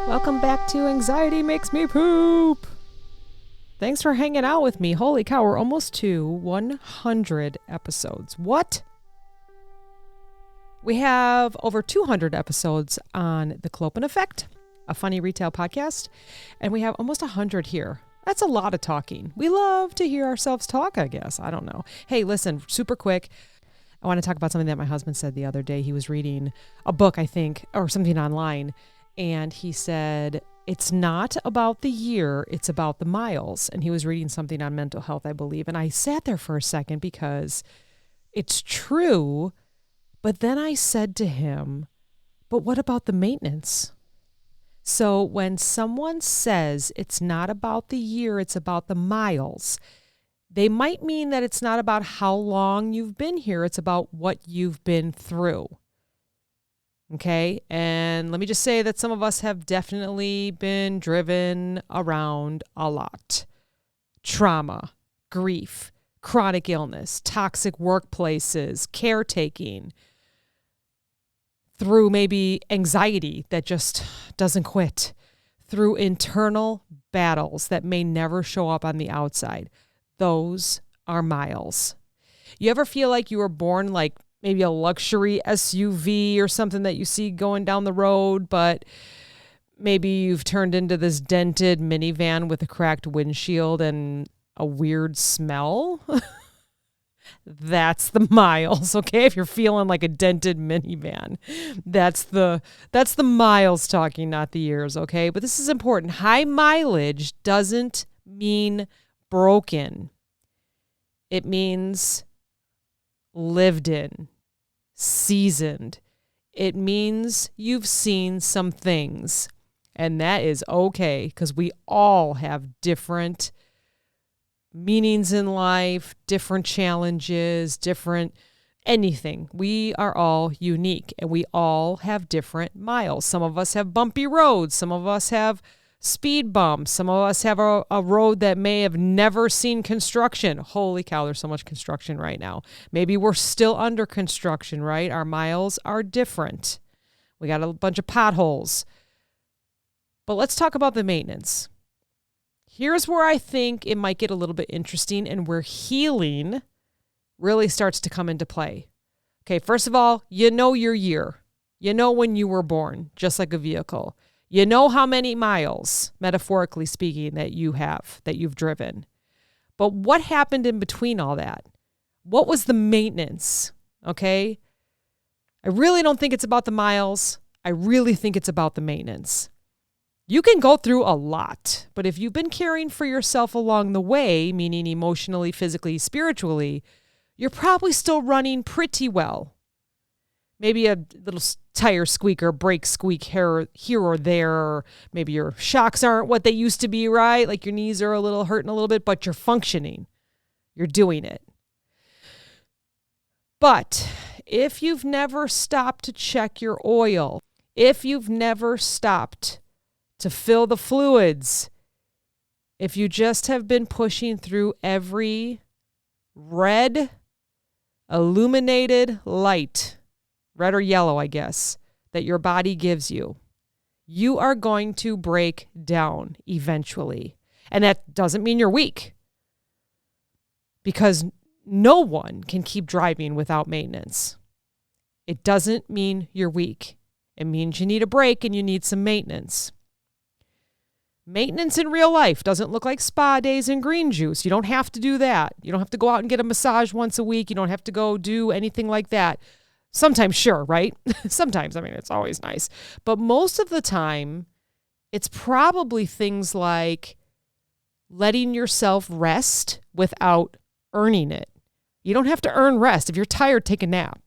Welcome back to Anxiety Makes Me Poop. Thanks for hanging out with me. Holy cow, we're almost to 100 episodes. What? We have over 200 episodes on The Clopen Effect, a funny retail podcast, and we have almost 100 here. That's a lot of talking. We love to hear ourselves talk, I guess. I don't know. Hey, listen, super quick. I want to talk about something that my husband said the other day. He was reading a book, I think, or something online, and he said, it's not about the year, it's about the miles. And he was reading something on mental health, I believe. And I sat there for a second because it's true. But then I said to him, but what about the maintenance? So when someone says it's not about the year, it's about the miles, they might mean that it's not about how long you've been here. It's about what you've been through. Okay. And let me just say that some of us have definitely been driven around a lot. Trauma, grief, chronic illness, toxic workplaces, caretaking, through maybe anxiety that just doesn't quit, through internal battles that may never show up on the outside. Those are miles. You ever feel like you were born like maybe a luxury SUV or something that you see going down the road, but maybe you've turned into this dented minivan with a cracked windshield and a weird smell? That's the miles, okay? If you're feeling like a dented minivan, that's the miles talking, not the years, okay? But this is important. High mileage doesn't mean broken. It means lived in, seasoned. It means you've seen some things, and that is okay, because we all have different meanings in life, different challenges, different anything. We are all unique, and we all have different miles. Some of us have bumpy roads. Some of us have speed bumps. Some of us have a road that may have never seen construction. Holy cow, there's so much construction right now. Maybe we're still under construction, right? Our miles are different. We got a bunch of potholes. But let's talk about the maintenance. Here's where I think it might get a little bit interesting and where healing really starts to come into play. Okay, first of all, you know your year. You know when you were born, just like a vehicle. You know how many miles, metaphorically speaking, that you have, that you've driven. But what happened in between all that? What was the maintenance? Okay? I really don't think it's about the miles. I really think it's about the maintenance. You can go through a lot, but if you've been caring for yourself along the way, meaning emotionally, physically, spiritually, you're probably still running pretty well. Maybe a little tire squeak or brake squeak here or there, or maybe your shocks aren't what they used to be, right? Like your knees are a little hurting a little bit, but you're functioning. You're doing it. But if you've never stopped to check your oil, if you've never stopped to fill the fluids, if you just have been pushing through every red illuminated light, red or yellow, I guess, that your body gives you, you are going to break down eventually. And that doesn't mean you're weak, because no one can keep driving without maintenance. It doesn't mean you're weak. It means you need a break and you need some maintenance. Maintenance in real life doesn't look like spa days and green juice. You don't have to do that. You don't have to go out and get a massage once a week. You don't have to go do anything like that. Sometimes, sure, right? Sometimes, I mean, it's always nice. But most of the time, it's probably things like letting yourself rest without earning it. You don't have to earn rest. If you're tired, take a nap.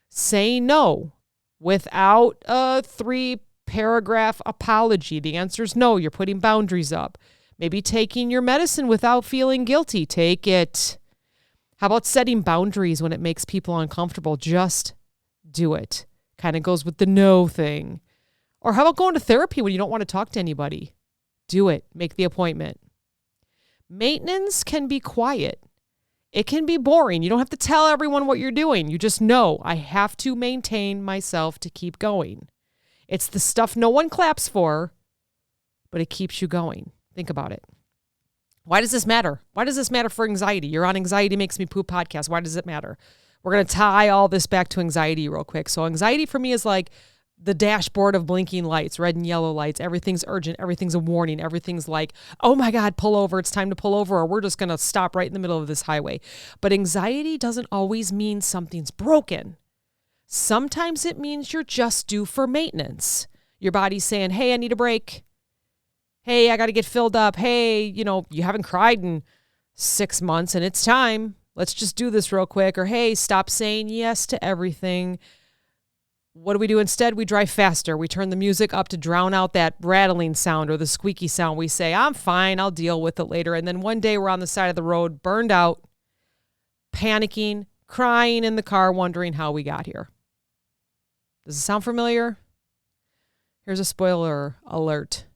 Say no without a 3-paragraph apology. The answer is no. You're putting boundaries up. Maybe taking your medicine without feeling guilty. Take it. How about setting boundaries when it makes people uncomfortable? Just do it. Kind of goes with the no thing. Or how about going to therapy when you don't want to talk to anybody? Do it. Make the appointment. Maintenance can be quiet. It can be boring. You don't have to tell everyone what you're doing. You just know, I have to maintain myself to keep going. It's the stuff no one claps for, but it keeps you going. Think about it. Why does this matter? Why does this matter for anxiety? You're on Anxiety Makes Me Poop podcast. Why does it matter? We're going to tie all this back to anxiety real quick. So anxiety for me is like the dashboard of blinking lights, red and yellow lights. Everything's urgent. Everything's a warning. Everything's like, oh my God, pull over. It's time to pull over, or we're just going to stop right in the middle of this highway. But anxiety doesn't always mean something's broken. Sometimes it means you're just due for maintenance. Your body's saying, hey, I need a break. Hey, I got to get filled up. Hey, you haven't cried in 6 months and it's time. Let's just do this real quick. Or, hey, stop saying yes to everything. What do we do instead? We drive faster. We turn the music up to drown out that rattling sound or the squeaky sound. We say, I'm fine. I'll deal with it later. And then one day we're on the side of the road, burned out, panicking, crying in the car, wondering how we got here. Does it sound familiar? Here's a spoiler alert.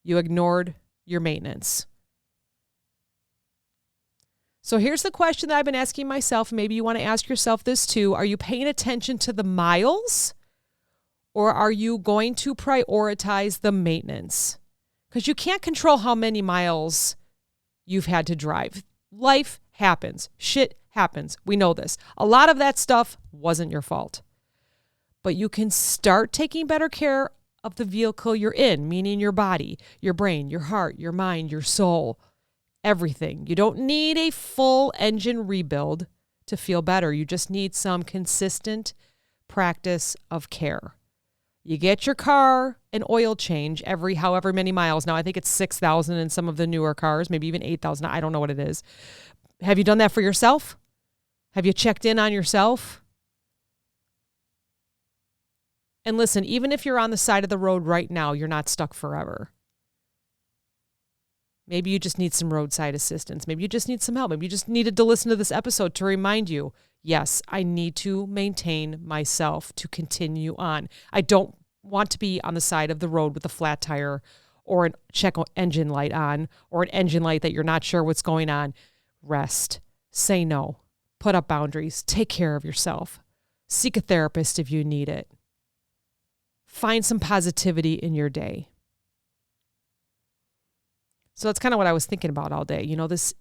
You ignored your maintenance. So here's the question that I've been asking myself. Maybe you want to ask yourself this too. Are you paying attention to the miles, or are you going to prioritize the maintenance? Because you can't control how many miles you've had to drive. Life happens. Shit happens. We know this. A lot of that stuff wasn't your fault. But you can start taking better care of the vehicle you're in, meaning your body, your brain, your heart, your mind, your soul, everything. You don't need a full engine rebuild to feel better. You just need some consistent practice of care. You get your car an oil change every however many miles. Now, I think it's 6,000 in some of the newer cars, maybe even 8,000. I don't know what it is. Have you done that for yourself? Have you checked in on yourself? And listen, even if you're on the side of the road right now, you're not stuck forever. Maybe you just need some roadside assistance. Maybe you just need some help. Maybe you just needed to listen to this episode to remind you, yes, I need to maintain myself to continue on. I don't want to be on the side of the road with a flat tire or a check engine light on or an engine light that you're not sure what's going on. Rest. Say no. Put up boundaries. Take care of yourself. Seek a therapist if you need it. Find some positivity in your day. So that's kind of what I was thinking about all day. This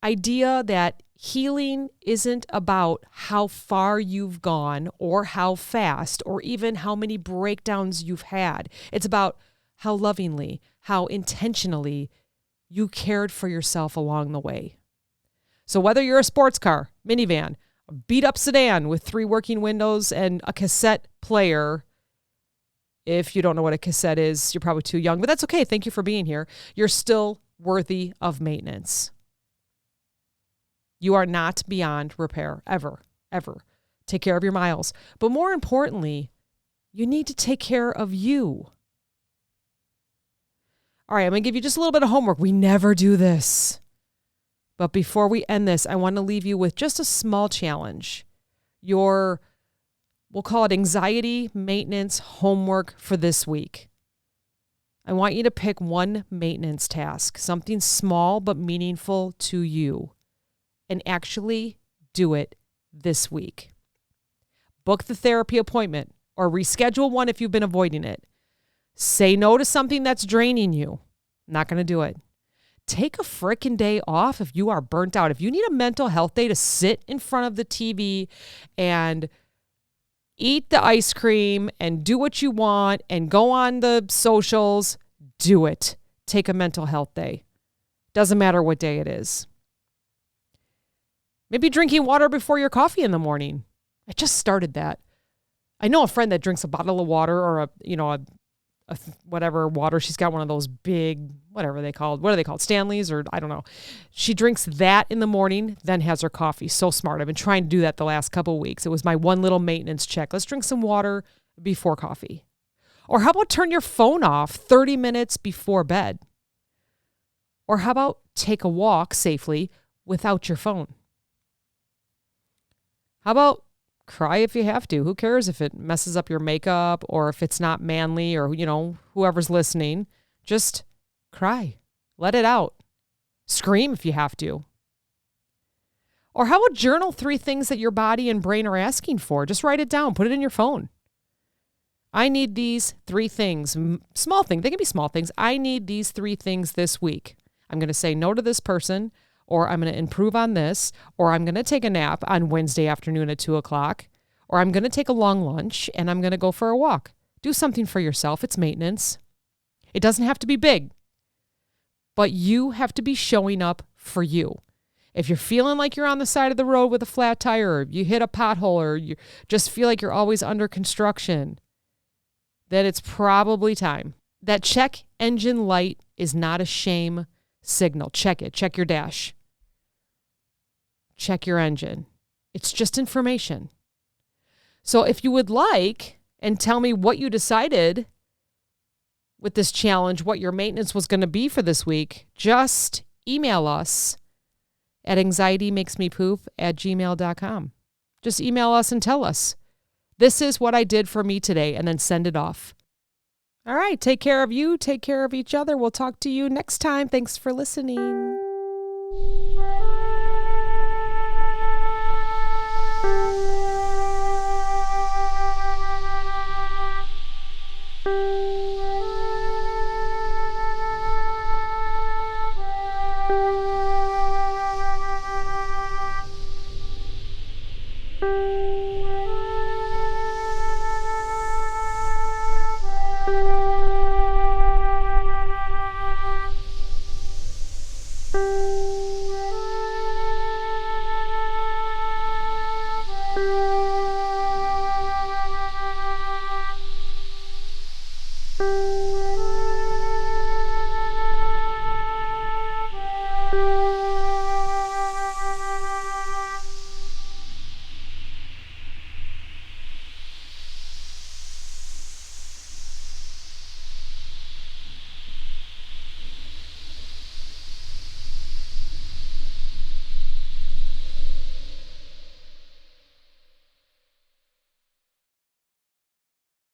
idea that healing isn't about how far you've gone or how fast or even how many breakdowns you've had. It's about how lovingly, how intentionally you cared for yourself along the way. So whether you're a sports car, minivan, a beat up sedan with 3 working windows and a cassette player. If you don't know what a cassette is, you're probably too young, but that's okay. Thank you for being here. You're still worthy of maintenance. You are not beyond repair, ever, ever. Take care of your miles. But more importantly, you need to take care of you. All right, I'm going to give you just a little bit of homework. We never do this. But before we end this, I want to leave you with just a small challenge. We'll call it anxiety maintenance homework for this week. I want you to pick one maintenance task, something small but meaningful to you, and actually do it this week. Book the therapy appointment or reschedule one if you've been avoiding it. Say no to something that's draining you. Not going to do it. Take a frickin' day off if you are burnt out. If you need a mental health day to sit in front of the TV and eat the ice cream and do what you want and go on the socials, do it. Take a mental health day. Doesn't matter what day it is. Maybe drinking water before your coffee in the morning. I just started that. I know a friend that drinks a bottle of water or a whatever water. She's got one of those big, whatever they called. What are they called? Stanleys or I don't know. She drinks that in the morning, then has her coffee. So smart. I've been trying to do that the last couple of weeks. It was my one little maintenance check. Let's drink some water before coffee. Or how about turn your phone off 30 minutes before bed? Or how about take a walk safely without your phone? How about Cry if you have to. Who cares if it messes up your makeup or if it's not manly or, whoever's listening. Just cry. Let it out. Scream if you have to. Or how about journal 3 things that your body and brain are asking for? Just write it down. Put it in your phone. I need these 3 things. Small things. They can be small things. I need these 3 things this week. I'm going to say no to this person, or I'm going to improve on this, or I'm going to take a nap on Wednesday afternoon at 2:00, or I'm going to take a long lunch and I'm going to go for a walk. Do something for yourself. It's maintenance. It doesn't have to be big, but you have to be showing up for you. If you're feeling like you're on the side of the road with a flat tire, or you hit a pothole, or you just feel like you're always under construction, then it's probably time. That check engine light is not a shame signal. Check it. Check your dash. Check your engine. It's just information. So if you would like, and tell me what you decided with this challenge, what your maintenance was going to be for this week, just email us at anxietymakesmepoop@gmail.com. Just email us and tell us, this is what I did for me today, and then send it off. All right, take care of you, take care of each other. We'll talk to you next time. Thanks for listening.